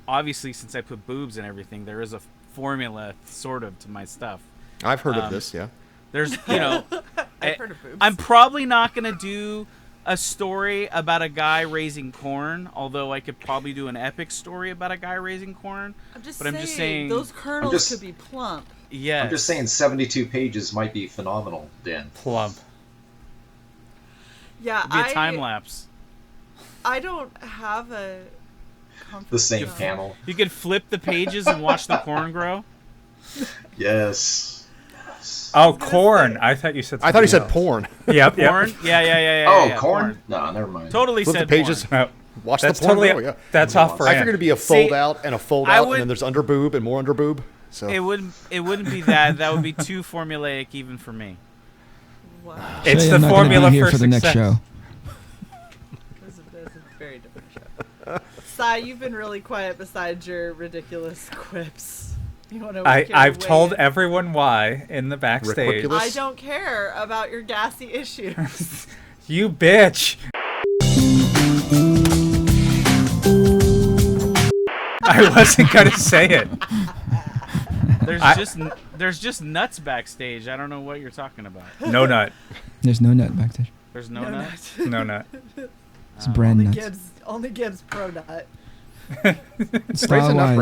obviously since I put boobs and everything, there is a formula sort of to my stuff. I've heard of this, yeah. There's, I've heard of boobs. I'm probably not going to do a story about a guy raising corn, although I could probably do an epic story about a guy raising corn. I'm just but I'm just saying those kernels just- could be plump. Yeah. I'm just saying 72 pages might be phenomenal, Dan. Plump. Yeah, It'd be a time lapse. I don't have a comfort The same zone. panel. You could flip the pages and watch the corn grow. Yes. Oh, gonna corn. say- I thought you said. I thought he said something else. porn. Yep. Corn? Yeah. Oh, yeah, corn? No, never mind. Totally Flip the said pages. porn. No, Watch that's the porn. totally. Yeah. That's off brand. I figured it'd be a fold out and a fold I out, would- and then there's under boob and more under boob. So It wouldn't be that. That would be too formulaic even for me. Wow. It's Shae, the I'm not gonna formula be here for the next success. show. This is a very different show. Sai, you've been really quiet besides your ridiculous quips. You want to? I've told everyone why in the backstage. Ridiculous. I don't care about your gassy issues. You bitch. I wasn't gonna say it. There's just nuts backstage. I don't know what you're talking about. No nut. There's no nut backstage. There's no nuts. No nut. It's brand Only nuts. only Gibbs Pro Nut. Nut brand is Style-wise,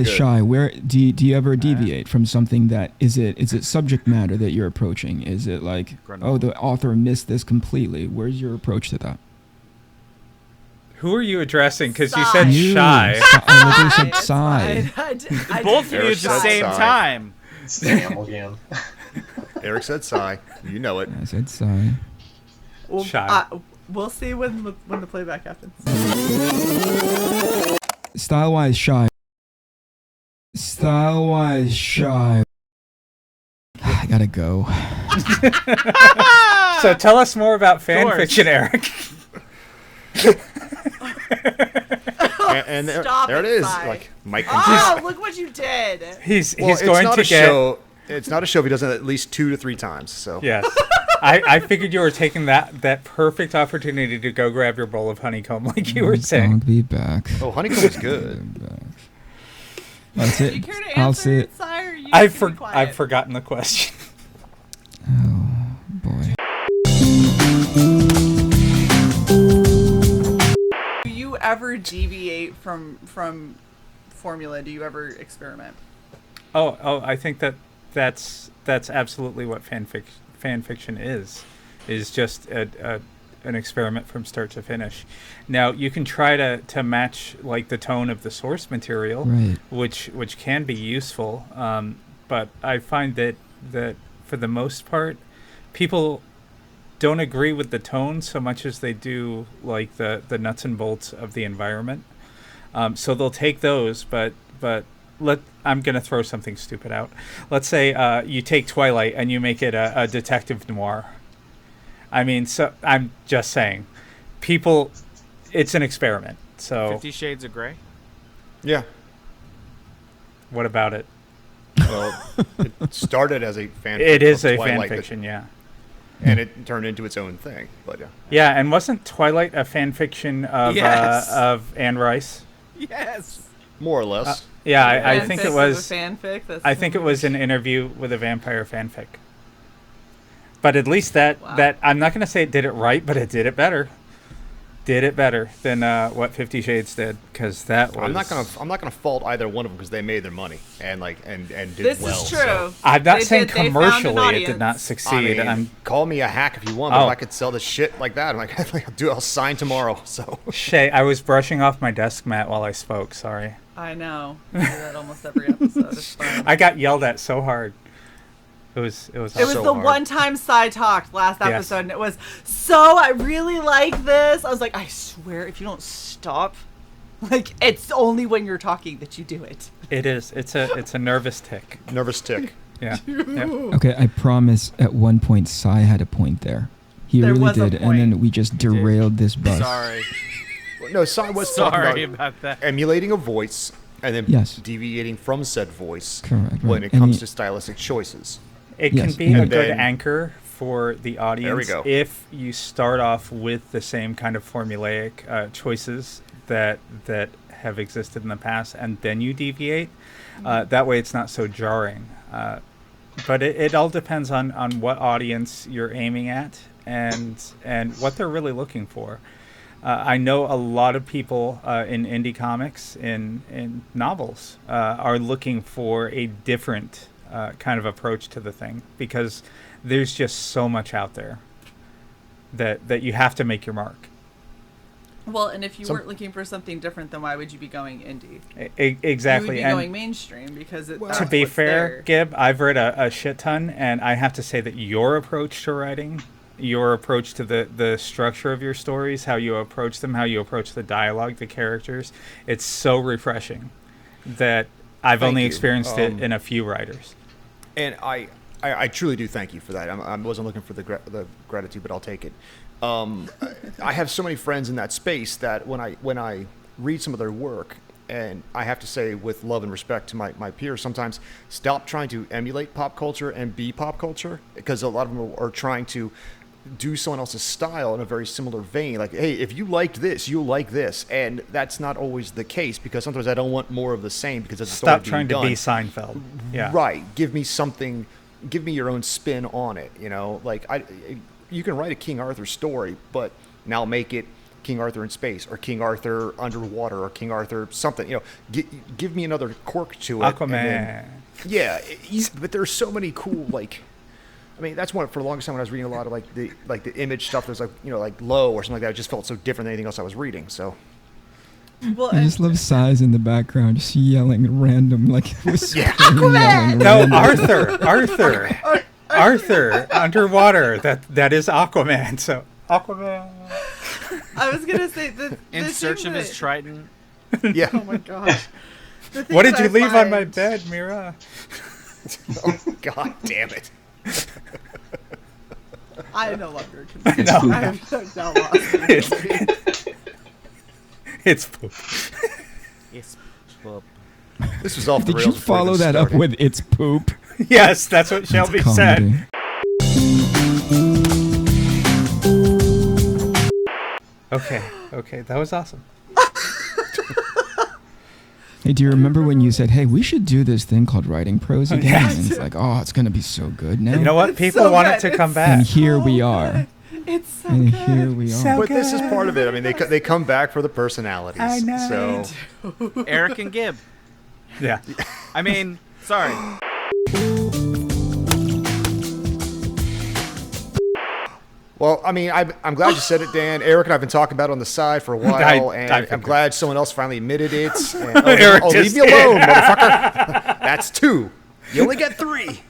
really good. Shae, where do you ever deviate from something that is it subject matter that you're approaching? Is it like, oh, the author missed this completely? Where's your approach to that? Who are you addressing? Because you Sigh. said You. shy. I literally said sigh. Both of you at Eric the said same sigh. time. Damn again. Eric said sigh. You know it. I said sigh. Well, Shy. we'll see when the playback happens. Style-wise, Shae. Style-wise, Shae. I gotta go. So tell us more about fan George. fiction, Eric. And there, Stop there it it, is. Sai. Like Mike. Oh, look what you did! He's Well, it's going not to a get. show. It's not a show if he does it at least 2 to 3 times. So Yes. I figured you were taking that perfect opportunity to go grab your bowl of honeycomb, like you were I'll saying. be back. Oh, honeycomb is good. That's Do it. you care to I'll answer see it, it. Sai, or you I've just gonna be quiet? I've forgotten the question. Oh boy. Do you ever deviate from formula? Do you ever experiment? Oh, I think that's absolutely what fan fiction is just an experiment from start to finish. Now you can try to match like the tone of the source material, Right. which can be useful, but I find that for the most part, people don't agree with the tone so much as they do like the nuts and bolts of the environment. So they'll take those, but I'm gonna throw something stupid out. Let's say you take Twilight and you make it a detective noir. I mean, so I'm just saying, people, it's an experiment. So 50 Shades of Grey. Yeah. what about it? Well, it started as a fan. It is of a Twilight, fan fiction, yeah. and it turned into its own thing. But yeah. Yeah, and wasn't Twilight a fan fiction of Yes. of Anne Rice? Yes. More or less. Yeah, I think Fanfic it of was. a fanfic. That's I think it was an interview with a vampire fanfic. But at least that I'm not going to say it did it right, but it did it better. Did it better than what 50 Shades did, because that was. I'm not gonna fault either one of them because they made their money and did This well. is true. So, I'm not They saying did- they found an commercially it did not audience. succeed. I mean, call me a hack if you want, but Oh. if I could sell this shit like that, I'm like, I'll sign tomorrow. So Shae, I was brushing off my desk mat while I spoke. Sorry. I know. I do that almost every episode. It's fine. I got yelled at so hard. It was. It was so the hard. one time Sai talked last Yes. episode, and it was, so I really like this. I was like, I swear, if you don't stop, like, it's only when you're talking that you do it. It is. It's a nervous tick. nervous tick. Yeah. Yep. Okay, I promise at one point Sai had a point there. He There really was a did, point. and then we just derailed this bus. Sorry. No, Sai was Sorry talking about that. emulating a voice and then Yes. deviating from said voice Correct, when right. it And comes he- to stylistic choices. It Yes, can be and a then- good anchor for the audience There we go. if you start off with the same kind of formulaic choices that have existed in the past, and then you deviate. That way, it's not so jarring. But it all depends on what audience you're aiming at and what they're really looking for. I know a lot of people in indie comics, in novels, are looking for a different kind of approach to the thing, because there's just so much out there that you have to make your mark. Well, and if you Some- weren't looking for something different, then why would you be going indie? Exactly. You would be And going mainstream because to that's be what's fair, there. Gib, I've read a shit ton, and I have to say that your approach to writing, your approach to the structure of your stories, how you approach them, how you approach the dialogue, the characters, it's so refreshing that I've Thank only you. experienced it in a few writers. And I truly do thank you for that. I wasn't looking for the gratitude, but I'll take it. I have so many friends in that space that when I read some of their work, and I have to say with love and respect to my peers, sometimes stop trying to emulate pop culture and be pop culture, because a lot of them are trying to do someone else's style in a very similar vein. Like, hey, if you liked this, you'll like this. And that's not always the case, because sometimes I don't want more of the same because it's Stop trying to be Seinfeld. Yeah. Right. Give me something, give me your own spin on it, you know? Like, you can write a King Arthur story, but now make it King Arthur in space, or King Arthur underwater, or King Arthur something, you know, give me another quirk to it. Aquaman. Yeah, but there's so many cool, like, I mean, that's one for the longest time when I was reading a lot of like the image stuff. There's like, you know, like Low or something like that. It just felt so different than anything else I was reading. So Well, I just love Size in the background, just yelling random, like whispering, yelling No, random. Arthur, underwater. That is Aquaman. So Aquaman. I was gonna say In the search thing of his that- trident. yeah. Oh my gosh. The thing What did that you I leave on my find- bed, Mira? Oh, God damn it. I no longer can. It's poop. I have now lost it. It's poop. Yes. Well, This was off the Did you rails before follow this that up started. with "It's poop"? Yes, that's what Shelby That's said. comedy. Okay, that was awesome. Hey, do you remember when you said, "Hey, we should do this thing called writing prose again"? Yes. And it's like, oh, it's gonna be so good now. You know what? It's People so want good. it to come It's back. And here we so are. good. It's so And good. here we are. So But this is part of it. I mean, they come back for the personalities. I know. So Eric and Gib. Yeah. I mean, sorry. Well, I mean, I'm glad you said it, Dan. Eric and I've been talking about it on the side for a while, and I I'm figured. glad someone else finally admitted it. And, Eric leave just me alone, motherfucker. That's 2. You only get 3.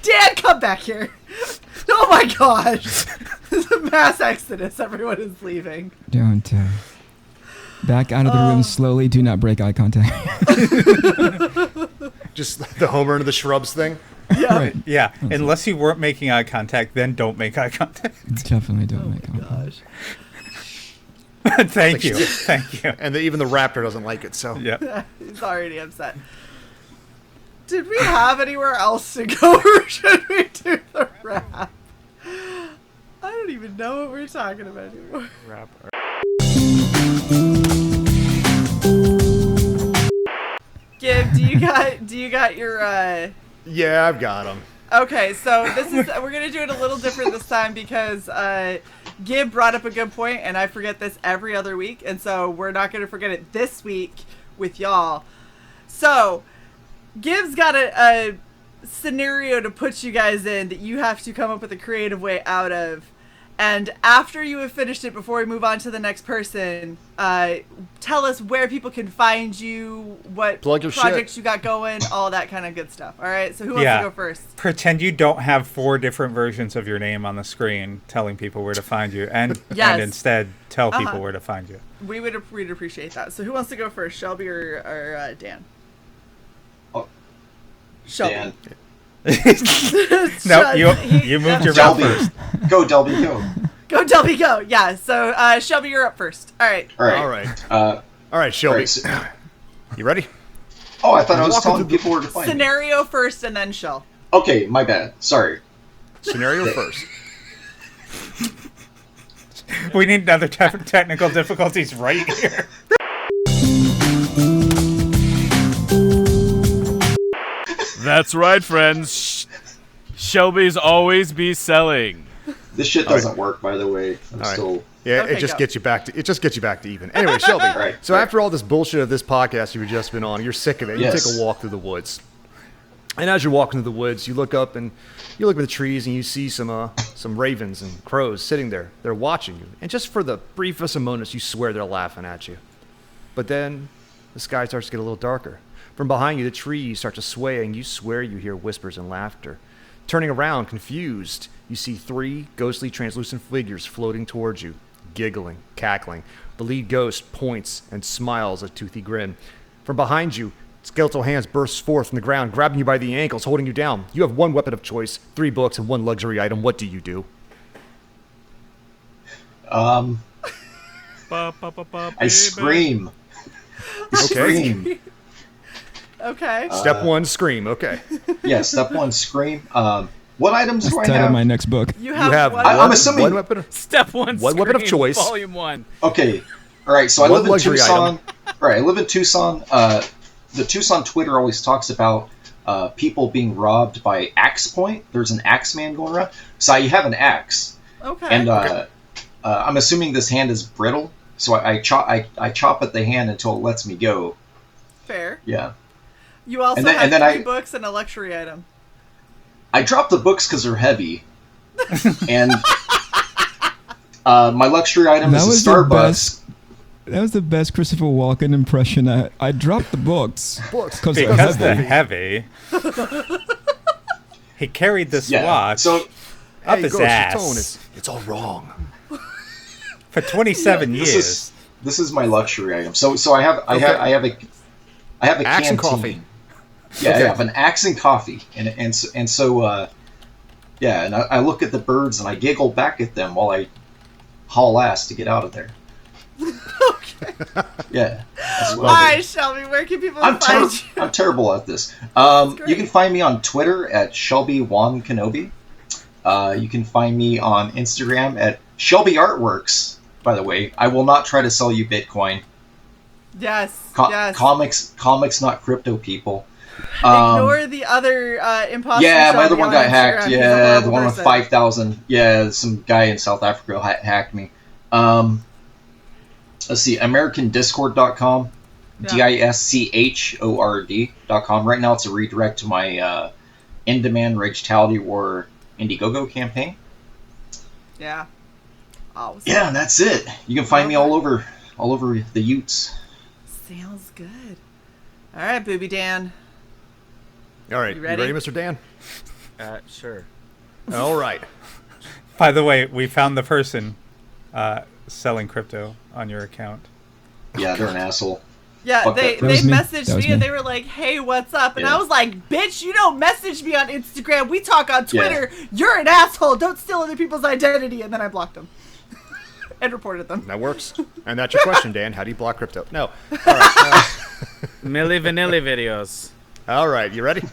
Dan, come back here. Oh my gosh. There's a mass exodus. Everyone is leaving. Don't. Back out of the room slowly. Do not break eye contact. Just the Homer into the shrubs thing. Yeah. Right. Yeah. Unless you weren't making eye contact, then don't make eye contact. Definitely don't make eye contact. Gosh. Thank you. Thank you. And even the raptor doesn't like it, so. Yeah. He's already upset. Did we have anywhere else to go, or should we do the rap? I don't even know what we're talking about anymore. Rap. Gib, do you got your Yeah, I've got them. Okay, so we're gonna do it a little different this time because Gib brought up a good point, and I forget this every other week, and so we're not gonna forget it this week with y'all. So Gib's got a scenario to put you guys in that you have to come up with a creative way out of. And after you have finished it, before we move on to the next person, tell us where people can find you, what Plug your projects shit. you got going, all that kind of good stuff. All right, so who wants to go first? Pretend you don't have 4 different versions of your name on the screen telling people where to find you, and Yes. and instead tell people Uh-huh. where to find you. We'd appreciate that. So who wants to go first, Shelby or Dan? Oh, Shelby. Dan. No, you moved your mouth Delby. first. Go, Delby, go. Go, Delby, go. Yeah, so Shelby, you're up first. All right. All right. All right. Uh, All right, Shelby. all right, so- You ready? oh, I thought I was Walking telling through the people where to find me. Scenario first and then Shell. Okay, my bad. Sorry. Scenario first. We need another technical difficulties right here. That's right, friends. Shelby's always be selling. This shit doesn't work, by the way. I'm All right. still... Yeah, Okay, it just go. gets you back to even. Anyway, Shelby. Right, So right. after all this bullshit of this podcast you've just been on, you're sick of it. Yes. You take a walk through the woods. And as you're walking through the woods, you look up and you look at the trees and you see some ravens and crows sitting there. They're watching you. And just for the briefest of moments, you swear they're laughing at you. But then the sky starts to get a little darker. From behind you, the trees start to sway and you swear you hear whispers and laughter. Turning around, confused, you see 3 ghostly translucent figures floating towards you, giggling, cackling. The lead ghost points and smiles a toothy grin. From behind you, skeletal hands burst forth from the ground, grabbing you by the ankles, holding you down. You have 1 weapon of choice, 3 books, and 1 luxury item. What do you do? I scream. Scream. Okay. Step 1, scream. Okay. Yeah, step 1, scream. What items That's do I title have? of my next book. You have, You have one. I'm assuming- 1 weapon of... Step 1. One weapon of Scream, choice. Volume 1. Okay. All right. So I One live in luxury Tucson. All right. I live in Tucson. The Tucson Twitter always talks about people being robbed by axe point. There's an axe man going around. So I have an axe, Okay. and I'm assuming this hand is brittle. So I chop at the hand until it lets me go. Fair. Yeah. You also And then- have and then 3 I- books and a luxury item. I drop the books because they're heavy, and my luxury item That is was a the Starbucks. best. That was the best Christopher Walken impression. I dropped the books. Books. Because they're heavy. He carried this Yeah. watch So up Hey, his Ghost, your ass tone it's all wrong. for 27 this years. is my luxury item. So I have a Axe and canteen. coffee. Yeah, Okay. I have an axe and coffee, and so yeah, and I look at the birds and I giggle back at them while I haul ass to get out of there. Okay. Yeah, that's what All I do. right, Shelby, where can people I'm find you? I'm terrible at this. great. You can find me on Twitter at Shelby Wan Kenobi. You can find me on Instagram at Shelby Artworks. By the way, I will not try to sell you Bitcoin. Yes. Co- yes. comics, not crypto people. Ignore the other imposter. Yeah, my Shelby other one on got Instagram. hacked. He's a Yeah, horrible the one with person. 5,000. Yeah, some guy in South Africa hacked me. Let's see, AmericanDiscord.com, Yeah. DISCHORD.com. Right now it's a redirect to my In-Demand Ragetality War Indiegogo campaign. Yeah. Awesome. Yeah, and that's it. You can find me all over the Utes. Sounds good. All right, Booby Dan. All right. You You ready? ready, Mr. Dan? Sure. All right. By the way, we found the person selling crypto on your account. Yeah, they're an asshole. Yeah, Fuck they that That was me. messaged That was me and me. they were like, "Hey, what's up?" And Yeah. I was like, "Bitch, you don't message me on Instagram. We talk on Yeah. Twitter. You're an asshole. Don't steal other people's identity." And then I blocked them and reported them. That works. And that's your question, Dan. How do you block crypto? No. All right. Milli Vanilli videos. All right. You ready?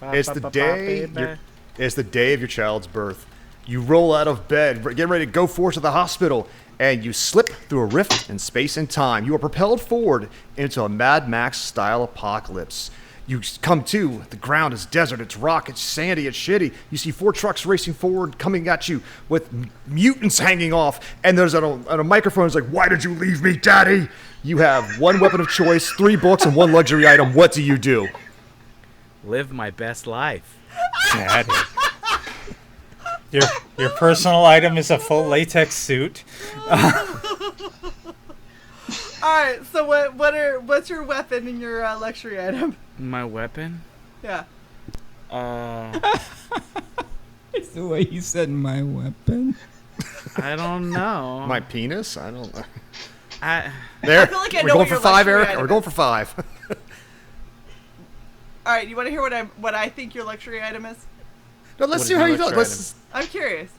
It's the day. Baby. It's the day of your child's birth. You roll out of bed, get ready to go forth to the hospital, and you slip through a rift in space and time. You are propelled forward into a Mad Max-style apocalypse. You come to, the ground is desert, it's rock, it's sandy, it's shitty. You see 4 trucks racing forward, coming at you with mutants hanging off, and there's on a microphone, it's like, "Why did you leave me, Daddy?" You have 1 weapon of choice, 3 books, and 1 luxury item. What do you do? Live my best life. Daddy. Your personal item is a full latex suit. All right. So what's your weapon and your luxury item? My weapon? Yeah. It's the way you said my weapon. I don't know. My penis? I don't know. There. I feel like I We're know going what for your 5, luxury Eric? item We're going is. for 5. All right. You want to hear what I think your luxury item is? No, let's What see is how your you feel. luxury Let's. I'm curious.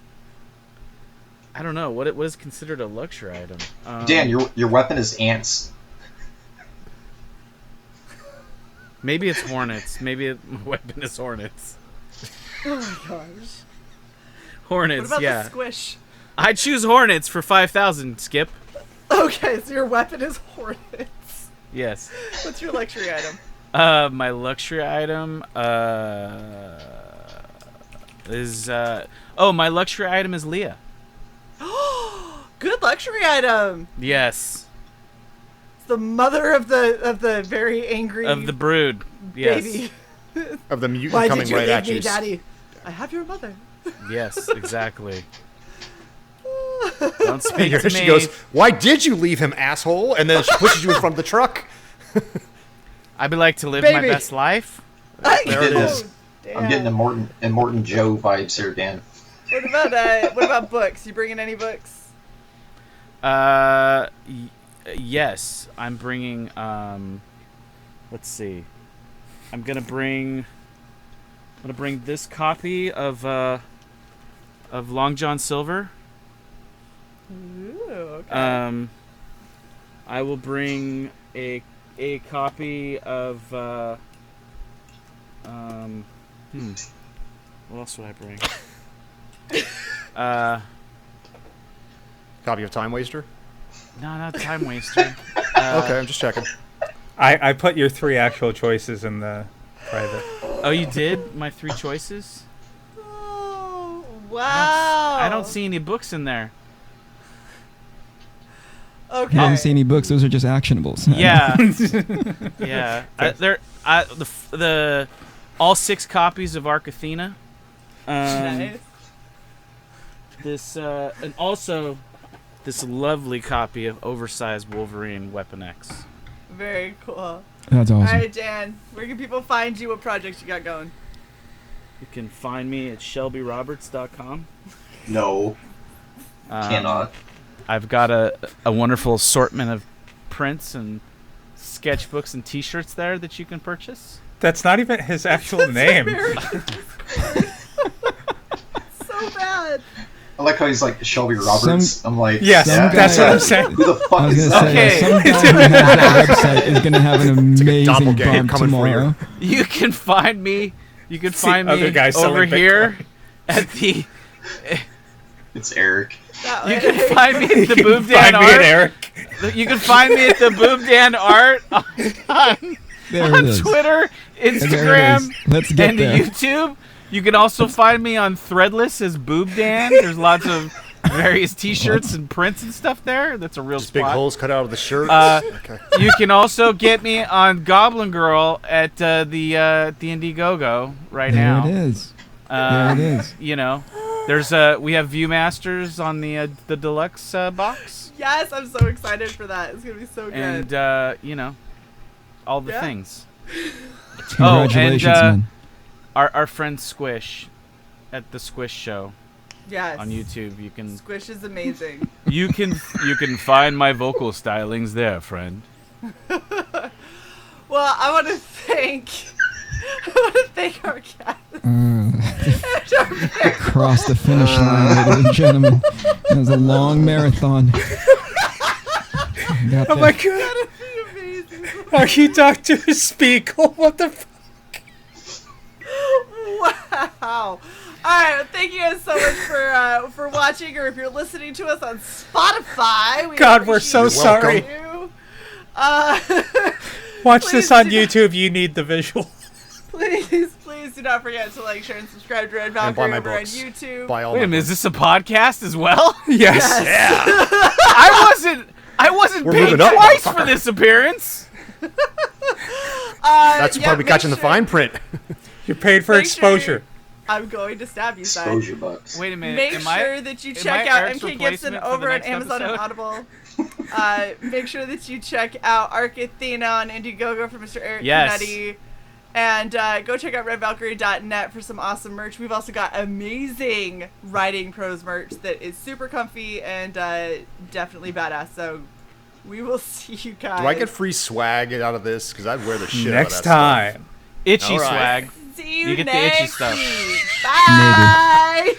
I don't know. What is considered a luxury item? Dan, your weapon is ants. Maybe it's hornets. Maybe my weapon is hornets. Oh my gosh. Hornets, What about yeah. the squish? I choose hornets for 5,000, Skip. Okay, so your weapon is hornets. Yes. What's your luxury item? My luxury item is my luxury item is Leah. Good luxury item. Yes. It's the mother of the very angry Of the brood. Yes. baby. of the mutant Why coming did you right leave at me, you. Daddy? I have your mother. Yes, exactly. Don't speak Here to she me. goes, "Why did you leave him, asshole?" And then she pushes you in front of the truck. I'd be like to live my Baby. best life. There it is. I'm getting the Morton Joe vibes here, Dan. What about books? You bringing any books? Yes, I'm bringing. Let's see. I'm gonna bring this copy of Long John Silver. Ooh, okay. I will bring a copy of. What else would I bring? Copy of Time Waster. No, not Time Waster. Okay, I'm just checking. I put your 3 actual choices in the private. Oh, you did? My 3 choices? Oh, wow. I don't see any books in there. Okay. I don't see any books. Those are just actionables. Yeah. Yeah. The all 6 copies of Arc Athena. Nice. This and also this lovely copy of Oversized Wolverine Weapon X. Very cool. That's All awesome. right, Dan. Where can people find you? What projects you got going? You can find me at shelbyroberts.com. No, cannot. I've got a wonderful assortment of prints and sketchbooks and T-shirts there that you can purchase. That's not even his actual name. So bad. I like how he's like Shelby Roberts. I'm like, Yes, Some that's guy- what I'm saying. who the I fuck was is gonna that? say, Okay. some guy who has a website is gonna have an amazing doppelganger bump coming for you. tomorrow. You can find me. You can See find other me guys over selling here at the. It's Eric. That You way. can find me at the Boob Dan Find me at Art. Eric. You can find me at the Boob Dan Art on There it is. Twitter, There it Instagram, is. Let's get and there. YouTube. You can also find me on Threadless as Boob Dan. There's lots of various T-shirts and prints and stuff there. That's a real Just big spot. holes cut out of the shirt. Okay. You can also get me on Goblin Girl at the Indiegogo right There now. it is. Uh, There it is. You know, there's we have Viewmasters on the deluxe box, Yes, I'm so excited for that. It's gonna be so good. and you know, all the Yeah. things. Congratulations, man. Our friend Squish at the Squish Show Yes. on YouTube. You can Squish is amazing. you can find my vocal stylings there, friend. Well, I want to thank our guests. Across the finish line, ladies and gentlemen. It was a long marathon. Got Oh there. my god. That'd be amazing. Are you Dr. Spiegel? What the fuck? Wow. All right. Well, thank you guys so much for watching, or if you're listening to us on Spotify. We God, we're so appreciate sorry. you. Watch this on Please do- YouTube. You need the visual. Please do not forget to like, share, and subscribe to Red And buy Valkyrie my over on books. YouTube. Buy all Wait my a minute, books. is this a podcast as well? Yes. I wasn't We're paid moving up, twice motherfucker. for this appearance. That's yeah, probably make catching the sure- fine print. You're paid for Make exposure. I'm going to stab you, son. Exposure bucks. Wait a minute. Make am sure I, that you am check I out Eric's MK Gibson replacement for the over on next Amazon and episode? Audible. Make sure that you check out Arc Athena on Indiegogo for Mr. Eric Yes. Canete. And go check out redvalkyrie.net for some awesome merch. We've also got amazing writing prose merch that is super comfy and definitely badass. So we will see you guys. Do I get free swag out of this? Because I'd wear the shit Next out of that time. Itchy All right. swag. See you, You get the itchy next stuff. week. Bye.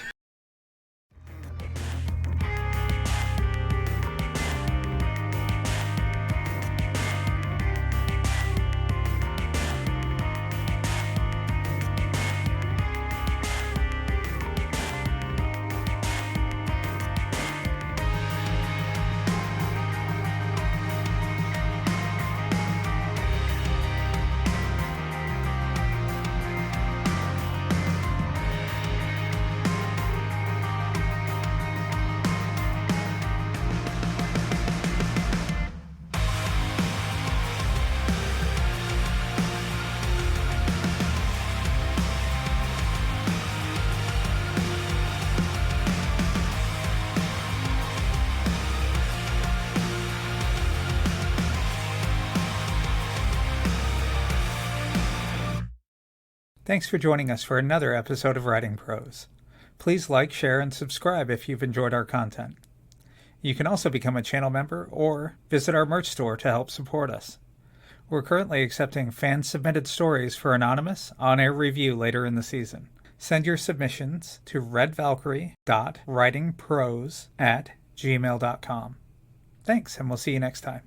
Thanks for joining us for another episode of Writing Prose. Please like, share, and subscribe if you've enjoyed our content. You can also become a channel member or visit our merch store to help support us. We're currently accepting fan-submitted stories for anonymous, on-air review later in the season. Send your submissions to redvalkyrie.writingprose@gmail.com. Thanks, and we'll see you next time.